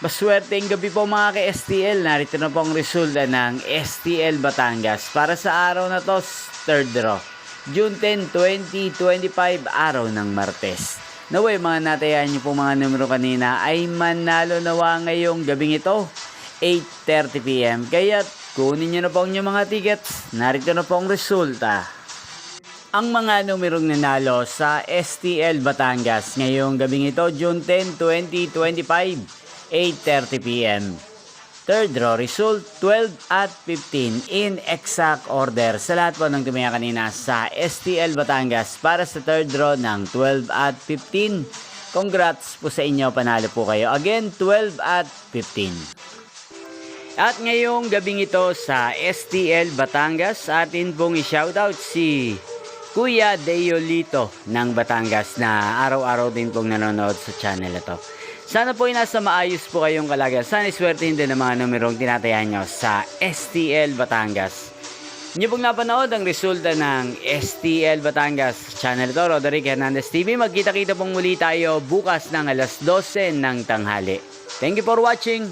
Maswerteng gabi po mga ka-STL. Narito na po ang resulta ng STL Batangas para sa araw na to, third draw. June 10, 2025, araw ng Martes. Naway mga natayan niyo po mga numero kanina ay manalo nawa ngayong gabing ito, 8:30 PM. Kaya kunin niyo na po ang inyong mga tickets. Narito na po ang resulta. Ang mga numerong nanalo sa STL Batangas ngayong gabing ito, June 10, 2025, 8:30 PM. Third draw result, 12 at 15 in exact order sa lahat po ng tumaya kanina sa STL Batangas para sa third draw ng 12 at 15. Congrats po sa inyo, panalo po kayo. Again, 12 at 15. At ngayong gabing ito sa STL Batangas, atin pong i-shoutout si Kuya Deolito ng Batangas na araw-araw din pong nanonood sa channel ito. Sana po ay nasa maayos po kayong kalagayan. Sana iswertehin din ang mga numerong tinatayan nyo sa STL Batangas. Inyo pong napanood ang resulta ng STL Batangas channel ito, Roderick Hernandez TV. Magkita-kita pong muli tayo bukas ng alas 12 ng tanghali. Thank you for watching.